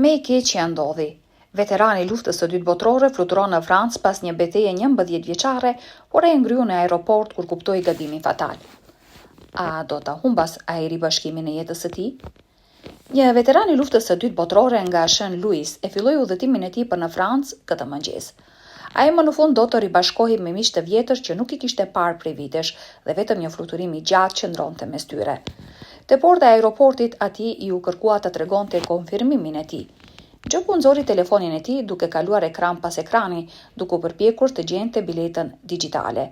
Me i keq që ndodhi. Veterani i luftës së dytë botërore fluturon në Francë pas një betejë 11 vjeçare, por ai ngryu në aeroport kur kuptoi gabimin fatal. A do ta humbas ai ribashkimin e jetës së tij? Një veteran i luftës së dytë botërore nga Saint Louis e filloi udhëtimin e tij për në Francë këtë mëngjes. Ai më në fund do të ribashkohej me miq të vjetër që nuk i kishte parë prej vitesh dhe vetëm një fluturim i gjatë qëndronte mes tyre. Te porta e aeroportit atij i u kërkua të tregonte konfirmimin e tij. Gjoku nxori telefonin e tij duke kaluar ekran pas ekrani, duke u përpjekur të gjente biletën digjitale.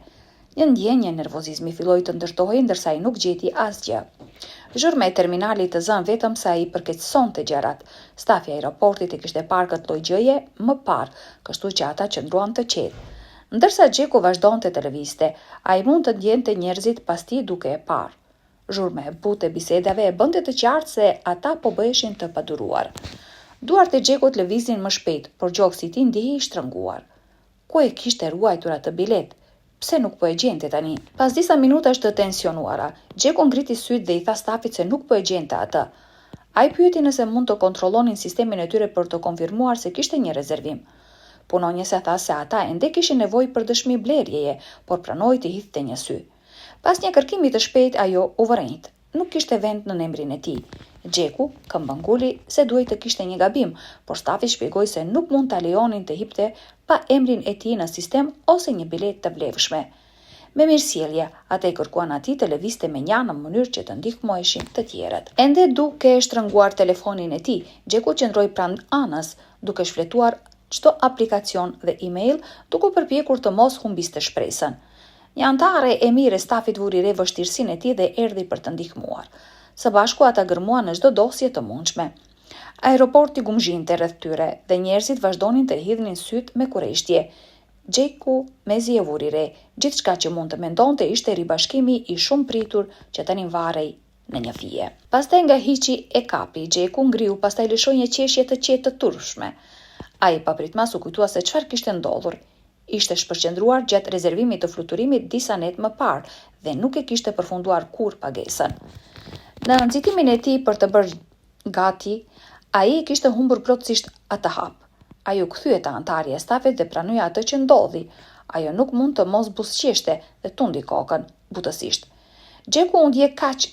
Një ndjenjë nervozizmi filloi të ndërtohej ndërsa ai nuk gjeti asgjë. Zhurma e terminalit të zënë vetëm sa ai përkeqësonte gjërat. Stafi i aeroportit e kishte parë këtë lloj gjëje më parë, kështu që ata qëndruan të qetë. Ndërsa Gjeku vazhdonte të lëvizte, ai mund të ndjente njerëzit pas tij duke e parë. Zhurma e butë e bisedave e bënte të qartë se ata po bëheshin të paduruar. Duart e Gjekut lëviznin më shpejt, por gjoksi i tij ndihej i shtrënguar. Ku e kishte ruajtur atë bilet? Pse nuk po e gjente tani? Pas disa minutash të tensionuara, Gjeku ngriti syt dhe i tha stafit se nuk po e gjente atë. Ai pyeti nëse mund të kontrollonin sistemin e tyre për të konfirmuar se kishte një rezervim. Punonjësia tha se ata ende kishin nevojë për dëshmi blerjeje, por pranoi të hidhte një sy. Pas një kërkimi të shpejt, ajo u vërejt. Nuk kishte vend në emrin e tij. Gjeku këmbënguli se duhej të kishte një gabim, por stafi shpjegoi se nuk mund ta lejonin të hipte pa emrin e tij në sistem ose një bilet të vlefshme. Me mirësjellje, ata i kërkuan atij të lëvizte me njëa në mënyrë që të ndihmojshin të tjerët. Ende duke shtrënguar telefonin e tij, Gjeku qëndroi pranë anës, duke shfletuar çdo aplikacion dhe email, duke u përpjekur të mos humbiste shpresën. Një antare e mirë e stafit vuri re vështirësinë e tij dhe erdhi për të ndihmuar. Së bashku ata gërmuan në çdo dosje të mundshme. Aeroporti gumzhinte rreth tyre dhe njerëzit vazhdonin të hidhnin syt me kurreshtje. Gjeku mezi e vuri re, gjithçka që mund të mendonte ishte ribashkimi i shumë pritur që tani varej në një fije. Pastaj nga hiqi e kapi, Gjeku ngriu, pastaj lëshoi një qeshje të qetë të turshme. Ai papritmas u kujtua se çfarë kishte ndodhur. Ishte shpërqendruar gjatë rezervimit të fluturimit disa net më parë dhe nuk e kishte përfunduar kurrë pagesën. Në nxitimin e tij për të bërë gati, ai e kishte humbur plotësisht atë hap. Ai u kthye te antari e stafit dhe pranoi atë që ndodhi. Ajo nuk mund të mos buzëqeshte dhe tundi kokën butësisht. Gjeku u ndje kaq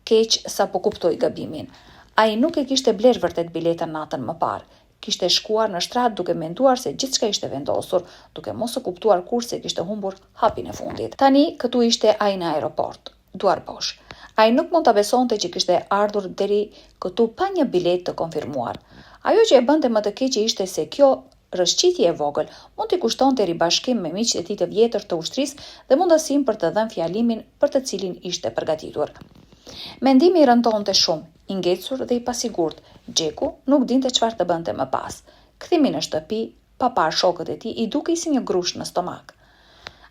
keq sa po kuptoi gabimin. Ai nuk e kishte bler vërtet biletën natën më parë. Kishte shkuar në shtrat duke menduar se gjithçka ishte vendosur, duke mos e kuptuar kurse kishte humbur hapin e fundit. Tani këtu ishte ai në aeroport, duar bosh. Ai nuk mund ta besonte që kishte ardhur deri këtu pa një bilet të konfirmuar. Ajo që e bënte më të keqe ishte se kjo rrëshqitje e vogël mund t'i kushtonte ribashkim me miqtë e tij të vjetër të ushtrisë dhe mundësinë për të dhënë fjalimin për të cilin ishte përgatitur. Mendimi i rëndonte shumë, i ngecur dhe i pasigurt. Gjeku nuk dinte çfarë të bënte më pas. Kthimi në shtëpi, pa parë shokët e tij, i dukej si një grush në stomak.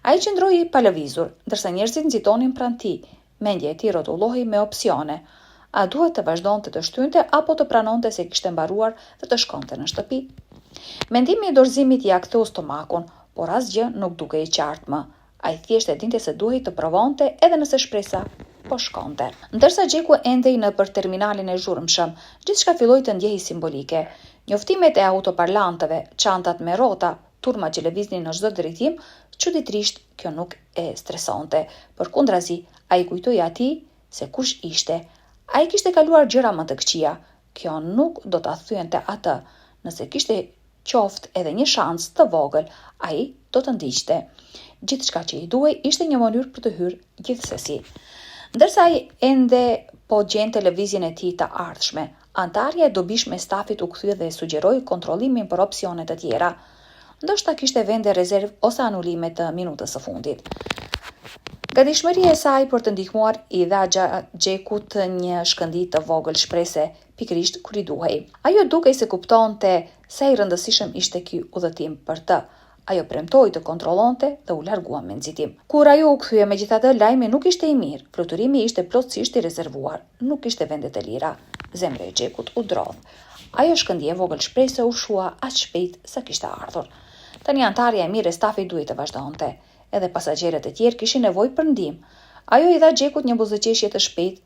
Ai qëndroi pa lëvizur, ndërsa njerëzit nxitonin pranë tij. Mendja e tij rrotullohej me opsione. A duhet të vazhdonte të shtynte apo të pranonte se kishte mbaruar dhe të shkonte në shtëpi? Mendimi i dorëzimit ia ktheu stomakun, por asgjë nuk dukej e qartë më. Ai thjesht e dinte se duhej të provonte edhe nëse shpresa po shkonte. Ndërsa Gjeku endej nëpër terminalin e zhurmshëm, gjithçka filloi të ndjehej simbolike. Njoftimet e autoparlanteve, çantat me rrota, turma që lëviznin në çdo drejtim, çuditërisht kjo nuk e stresonte. Përkundrazi, ai kujtoi atij se kush ishte. Ai kishte kaluar gjëra më të këqija. Kjo nuk do ta thyente atë. Nëse kishte qoftë edhe një shans të vogël, ai do të ndiqte. Gjithçka që i duhej ishte një mënyrë për të hyrë gjithsesi. Ndërsa ai ende po gjente lëvizjen e tij të ardhshme, antarja e dobishme e stafit u kthye dhe sugjeroi kontrollimin për opsione të tjera. Ndoshta kishte vende rezervë ose anulime të minutës së fundit. Gatishmëria e saj për të ndihmuar i dha Gjekut një shkëndijë të vogël shprese, pikërisht kur i duhej. Ajo dukej se kuptonte sa i rëndësishëm ishte ky udhëtim për të. Ajo premtoi të kontrollonte dhe u largua me nxitim. Kur ajo u kthye, megjithatë lajmi nuk ishte i mirë. Fluturimi ishte plotësisht i rezervuar. Nuk kishte vende të lira. Zemra e Gjekut u drodh. Ajo shkëndijë e vogël shprese u shua aq shpejt sa kishte ardhur. Tani antarja e mirë e stafit duhej të vazhdonte. Edhe pasagerët e tjerë kishin nevojë për ndihmë. Ajo i dha Gjekut një buzëqeshje të shpejtë,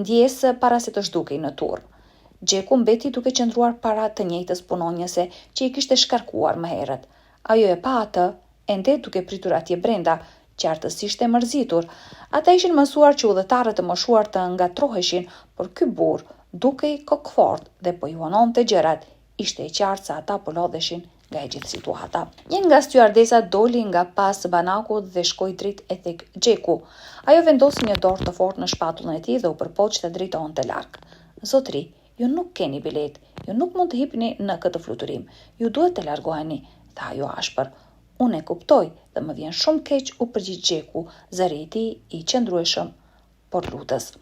ndjes para se të zhdukej në turr. Gjeku mbeti duke qëndruar para të njëjtës punonjëse që i kishte shkarkuar më herët. Ajo e pa atë, ende duke pritur atje brenda, qartësisht e mërzitur. Ata ishin mësuar që udhëtarët e moshuar të ngatroheshin, por ky burr, duke i kokfort dhe po i vononte gjërat, ishte e qartë se ata po lodheshin nga e gjithë situata. Një nga styardesat doli nga pas banakut dhe shkoi drejt e tek Gjeku. Ajo vendosi një dorë të fortë në shpatullën e tij dhe u përpoq të drejtonte larg. Zotri, ju nuk keni bilet, ju nuk mund të hipni në këtë fluturim, ju duhet të largoheni, tha ajo ashpër. Unë e kuptoj dhe më vjen shumë keq, u përgjigj Gjeku, zëri i tij i qëndrueshëm por lutës.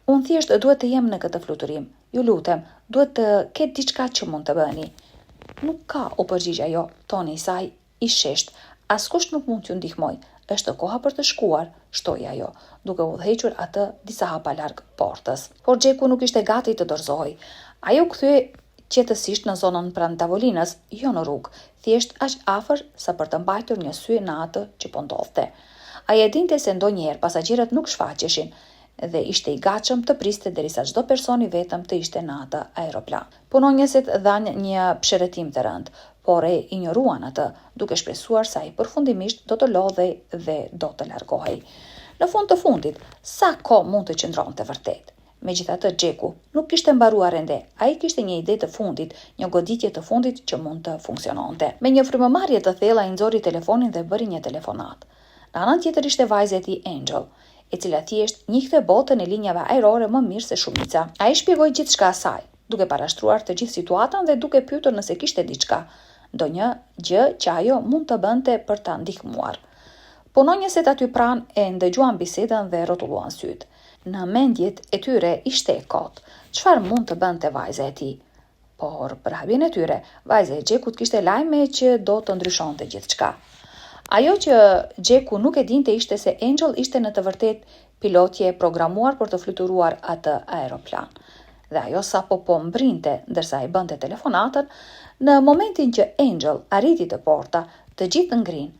Unë thjesht duhet të jem në këtë fluturim. Ju lutem, duhet të ketë diçka që mund të bëni. Nuk ka, u përgjigj ajo, toni i saj i shesht. Askush nuk mund t'ju ndihmoj. Është koha për të shkuar, shtoi ajo, duke udhëhequr atë disa hapa larg portës. Por Gjeku nuk ishte gati të dorëzohej. Ajo kthye qetësisht në zonën pranë tavolinës, jo në rrugë, thjesht aq afër sa për të mbajtur një sy në atë që po ndodhte. Ai e dinte se ndonjëherë pasagerët nuk shfaqeshin dhe ishte i gatshëm të priste derisa çdo person i vetëm të ishte në atë aeroplan. Punonjësit dhanë një pshërëtim të rëndë, por e injoruan atë, duke shpresuar se ai përfundimisht do të lodhej dhe do të largohej. Në fund të fundit, sa kohë mund të qëndronte vërtet? Megjithatë, Gjeku nuk kishte mbaruar ende. Ai kishte një ide të fundit, një goditje të fundit që mund të funksiononte. Me një frymëmarrje të thellë ai nxori telefonin dhe bëri një telefonat. Në anën tjetër ishte vajza e tij Angel, e cila thjesht njihte botën e linjave ajrore më mirë se shumica. Ai shpjegoi gjithçka asaj, duke parashtruar të gjithë situatën dhe duke pyetur nëse kishte diçka, ndonjë gjë që ajo mund të bënte për ta ndihmuar. Punonjësit aty pranë e ndëgjuan bisedën dhe rrotulluan syt. Në mendjet e tyre ishte e kotë. Çfarë mund të bënte vajza e tij? Por për habjen e tyre, vajza e Gjekut kishte lajme që do të ndryshonte gjithçka. Ajo që Gjeku nuk e dinte ishte se Angel ishte në të vërtetë pilotje e programuar për të fluturuar atë aeroplan. Dhe ajo sapo po mbrinte ndërsa ai bënte telefonatën, në momentin që Angel arriti te porta, të gjithë ngrinë.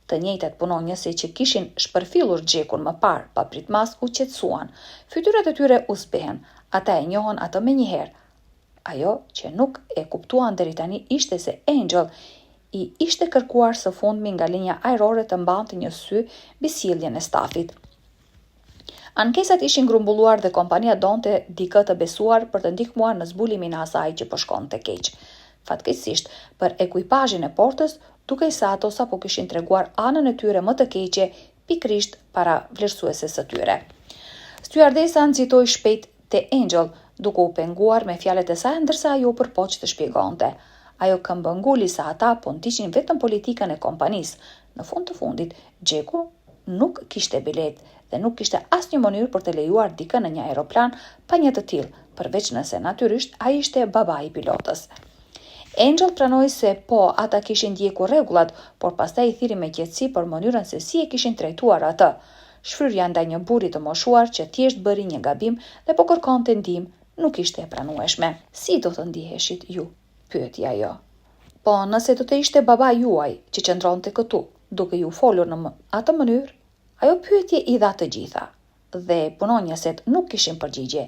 Të njëjtat punonjësi që kishin shpërfillur Gjekun më parë, pa pritmas u qetësuan. Fytyrat e tyre u zbehen, ata e njohën atë menjëherë. Ajo që nuk e kuptuan deri tani ishte se Angel i ishte kërkuar së fundmi nga linja ajrore të mbante një sy mbi sjelljen e stafit. Ankesat ishin grumbulluar dhe kompania donte dikë të besuar për të ndihmuar në zbulimin e asaj që po shkonte keq. Fatkeqësisht, për ekuipazhin e portës, duke sa ato sapo kishin treguar anën e tyre më të keqe pikrisht para vlerësueses së tyre. Styardesa nxitoi shpejt te Angel, duke u penguar me fjalët e saj ndërsa ajo u përpoq të shpjegonte. Ajo këmbënguli sa ata po ndiqnin vetëm politikën e kompanisë. Në fund të fundit, Gjeku nuk kishte bilet dhe nuk kishte asnjë mënyrë për të lejuar dikën në një aeroplan pa një të tillë, përveç nëse natyrisht ai ishte babai i pilotës. Angel pranoi se po, ata kishin ndjekur rregullat, por pastaj i thiri me qetësi për mënyrën se si e kishin trajtuar atë. Shfryrja ndaj një burri të moshuar që thjesht bëri një gabim dhe po kërkonte ndihmë, nuk ishte e pranueshme. Si do të ndiheshit ju? Pyeti ajo. Po, nëse do të ishte baba juaj që qëndronte këtu, duke ju folur në atë mënyrë, ajo pyetje i dha të gjitha. Dhe punonjësit nuk kishin përgjigje.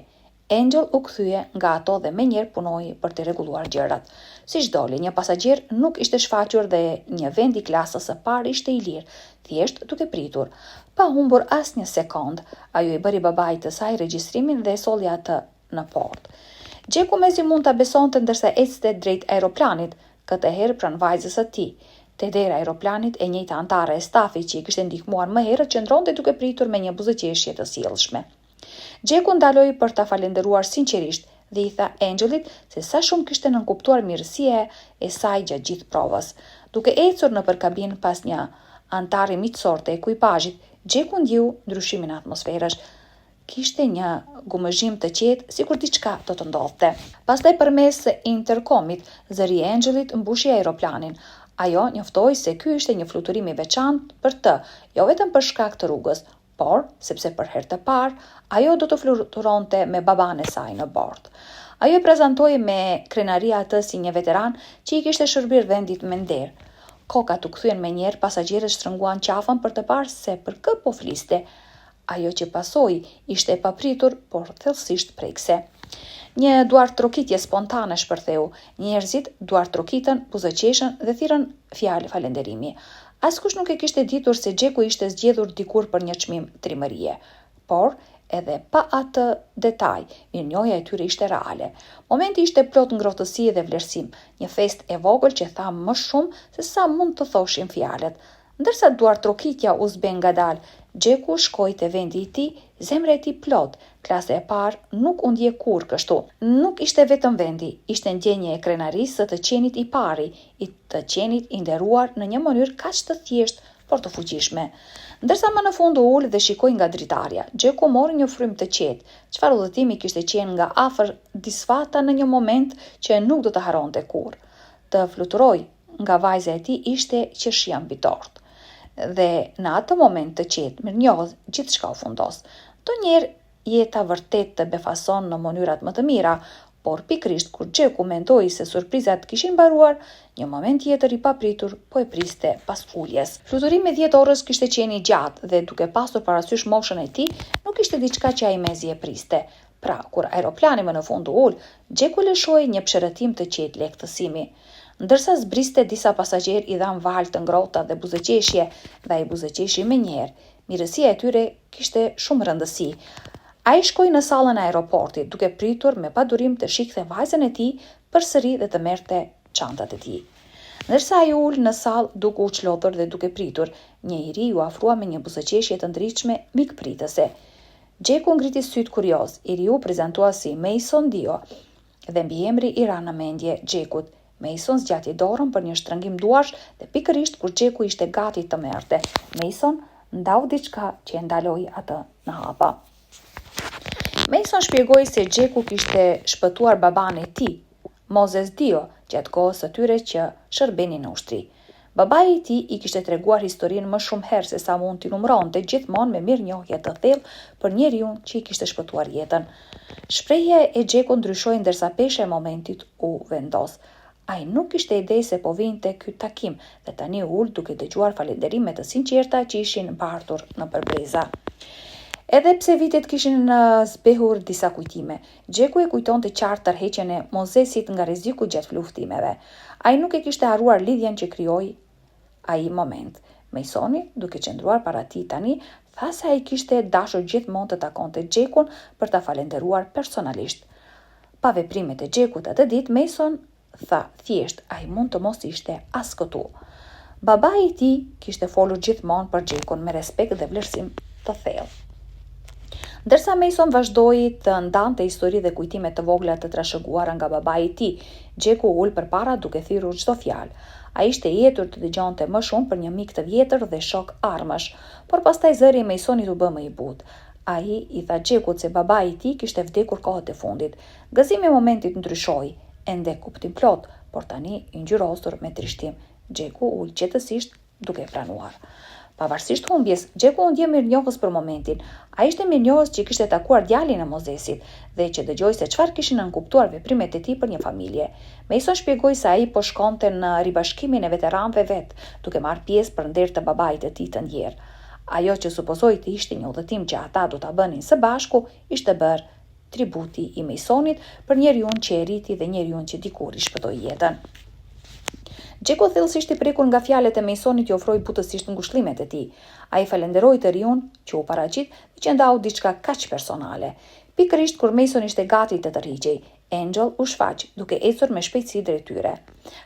Angel u kthye nga ato dhe menjëherë punoi për të rregulluar gjërat. Siç doli, një pasagjer nuk ishte shfaqur dhe një vend i klasës së parë ishte i lirë, thjesht duke pritur. Pa humbur asnjë sekond, ajo i bëri babait të saj regjistrimin dhe e solli atë në portë. Gjeku mezi mund ta besonte ndërsa ecte drejt aeroplanit, këtë herë pranë vajzës së tij. Te dera e aeroplanit e njëjta antare e stafit që i kishte ndihmuar më herët qëndronte duke pritur me një buzëqeshje të sjellshme. Gjeku ndaloi për ta falendëruar sinqerisht dhe i tha Angelit se sa shumë kishte nënkuptuar mirësia e saj gjatë gjithë provës. Duke ecur nëpër kabinë pas një antari miqësor të ekuipazhit, Gjeku ndjeu ndryshimin e atmosferës. Kishte një gumëzhim të qetë, sikur diçka do të ndodhte. Pastaj përmes interkomit, zëri i Angelit mbushi aeroplanin. Ajo njoftoi se ky ishte një fluturim i veçantë për të, jo vetëm për shkak të rrugës, por sepse për herë të parë ajo do të fluturonte me baban e saj në bord. Ajo e prezantoi me krenari atë si një veteran që i kishte shërbyer vendit me nder. Kokat u kthyen menjëherë, pasagerët shtrënguan qafën për të parë se për kë po fliste. Ajo që pasoi ishte e papritur, por thellësisht prekse. Një duartrokitje spontane shpërtheu. Njerëzit duartrokitën, buzëqeshën dhe thirrën fjalë falënderimi. Askush nuk e kishte ditur se Xheku ishte zgjedhur dikur për një çmim trimërie, por edhe pa atë detaj, mirënjohja e tyre ishte reale. Momenti ishte plot ngrohtësi dhe vlerësim, një fest e vogël që tha më shumë se sa mund të thoshin fjalët. Ndërsa duartrokitja u zbe ngadalë, Xheku shkoi te vendi i tij, zemra e tij plot. Klasa e parë nuk u ndje kurrë kështu. Nuk ishte vetëm vendi, ishte ndjenja e krenarisë së të qenit i pari, i të qenit i nderuar në një mënyrë kaq të thjeshtë por të fuqishme. Ndërsa më në fund u ul dhe shikoi nga dritarja, Xheku mori një frym të qetë. Çfarë udhëtimi kishte qenë nga afër disfata në një moment që nuk do të haronte kurrë. Të fluturoi nga vajza e tij ishte qershia mbi tort. Dhe në atë moment të qetë, mirënjohës, gjithçka u fundos. Donjëherë jeta vërtet të befason në mënyrat më të mira, por pikrisht kur Xheku mendoi se surprizat kishin mbaruar, një moment tjetër i papritur po e priste pas uljes. Fluturimi 10 orësh kishte qenë i gjatë dhe duke pasur parasysh moshën e tij, nuk ishte diçka që ai mezi e priste. Pra, kur aeroplani më në fund u ul, Xheku lëshoi një pshërëtim të qetë lehtësimi. Ndërsa zbriste disa pasagjerë i dhan valë të ngrohta dhe buzëqeshje, dhe ai buzëqeshi menjëherë. Mirësia e tyre kishte shumë rëndësi. Ai shkoi në sallën e aeroportit, duke pritur me padurim të shikte vajzën e tij përsëri dhe të merrte çantat e tij. Ndërsa ai ul në sallë duke u çlodhur dhe duke pritur, një i ri u afrua me një buzëqeshje të ndritshme mikpritëse. Xheku ngriti syt kurioz, i riu prezantua si Mason Dio dhe mbiemri i ra në mendje Xhekut. Mason zgjati dorën për një shtrëngim duarsh dhe pikërisht kur Xheku ishte gati të merrte, Mason ndau diçka që e ndaloi atë në hapa. Mason shpjegoi se Xheku kishte shpëtuar baban e tij, Moses Dio, gjatë kohës së tyre që shërbenin në ushtri. Babai i tij i kishte treguar historinë më shumë herë se sa mund t'i numëronte, gjithmonë me mirënjohje të thellë për njeriu që i kishte shpëtuar jetën. Shprehja e Xhekut ndryshoi ndërsa pesha e momentit u vendos. Ai nuk kishte ide se po vinte ky takim dhe tani u ul duke dëgjuar falënderimet të sinqerta që ishin mbartur në përbreza. Edhe pse vitet kishin zbehur disa kujtime, Xheku e kujtonte qartë tërheqjen e Mozesit nga rreziku gjatë luftimeve. Ai nuk e kishte harruar lidhjen që krijoi ai moment. Masoni, duke qëndruar para tij tani, tha se ai kishte dashur gjithmonë të takonte Xhekun për ta falendëruar personalisht. Pa veprimet e Xhekut atë ditë, Mason tha thjesht ai mund të mos ishte as këtu. Babai i tij kishte folur gjithmonë për Xhekun me respekt dhe vlerësim të thellë. Ndërsa Mason vazhdoi të ndante histori dhe kujtime të vogla të trashëguara nga babai i tij, Xheku ul përpara duke thirrur çdo fjalë. Ai ishte i jetur të dëgjonte më shumë për një mik të vjetër dhe shok armësh, por pastaj zëri i Masonit u bë më i butë. Ai i tha Xhekut se babai i tij kishte vdekur kohët e fundit. Gëzimi i momentit ndryshoi, ende kuptim plot, por tani i ngjyrosur me trishtim. Xheku ul qetësisht duke pranuar. Pavarësisht humbjes, Xheku u ndje mirënjohës për momentin. Ai ishte mirënjohës që kishte takuar djalin e Mozesit dhe që dëgjoi se çfarë kishin nënkuptuar veprimet e tij për një familje. Mason shpjegoi se ai po shkonte në ribashkimin e veteranëve vet, duke marrë pjesë për nder të babait të tij të ndjer. Ajo që supozoi të ishte një udhëtim që ata do ta bënin së bashku, ishte bërë tributi i Masonit për njeriu që e rriti dhe njeriu që dikur i shpëtoi jetën. Xheku thellësisht i prekur nga fjalët e Masonit i ofroi butësisht ngushëllimet e tij. Ai falenderoi të riun që u paraqit dhe që ndau diçka kaq personale. Pikërisht kur Mason ishte gati të tërhiqej, Angel u shfaq duke ecur me shpejtësi drejt tyre.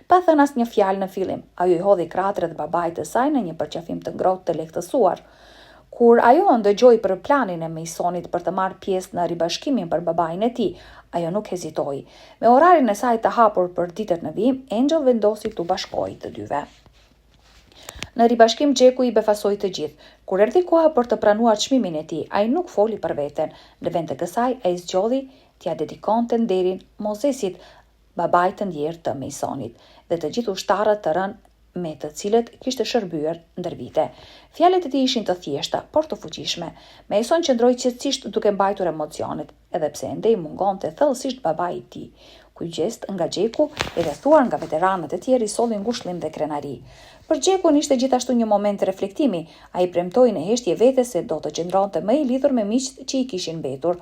Pa thënë asnjë fjalë në fillim, ajo i hodhi krahët babait të saj në një përqafim të ngrohtë të lehtësuar. Kur ajo ndëgjoi për planin e Masonit për të marrë pjesë në ribashkimin për babain e tij, ajo nuk hezitoi. Me orarin e saj të hapur për ditët në vijim, Angel vendosi t'u bashkojë të dyve. Në ribashkim Xheku i befasoi të gjithë. Kur erdhi koha për të pranuar çmimin e tij, ai nuk foli për veten. Në vend të kësaj, ai zgjodhi t'ia dedikonte nderin Mozesit, babait të ndjer të Masonit, dhe të gjithë ushtarët të rënë me të cilët kishte shërbyer ndër vite. Fjalët e tij ishin të thjeshta, por të fuqishme. Mason qëndroi qetësisht duke mbajtur emocionet, edhe pse ende i mungonte thellësisht babai i tij. Ky gjest nga Xheku, i rrethuar nga veteranët e tjerë, i solli ngushëllim dhe krenari. Për Xhekun ishte gjithashtu një moment reflektimi. Ai premtoi në heshtje vetes se do të qëndronte më i lidhur me miqt që i kishin mbetur.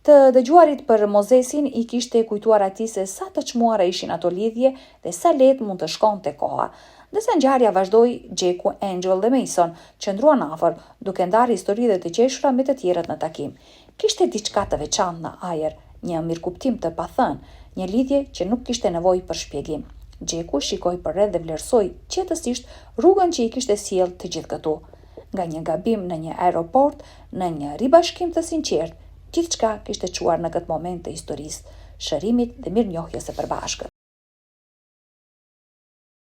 Të dëgjuarit për Mozesin i kishte kujtuar atij se sa të çmuara ishin ato lidhje dhe sa lehtë mund të shkonte koha. Ndërsa ngjarja vazhdoi, Gjeku, Angel dhe Mason qëndruan afër, duke ndarë histori dhe të qeshura me të tjerët në takim. Kishte diçka të veçantë në ajër, një mirëkuptim të pathënë, një lidhje që nuk kishte nevojë për shpjegim. Gjeku shikoi përreth dhe vlerësoi qetësisht rrugën që i kishte sjellë të gjithë këtu. Nga një gabim në një aeroport, në një ribashkim të sinqertë, gjithçka kishte çuar në këtë moment të historisë, shërimit dhe mirënjohjes së përbashkët.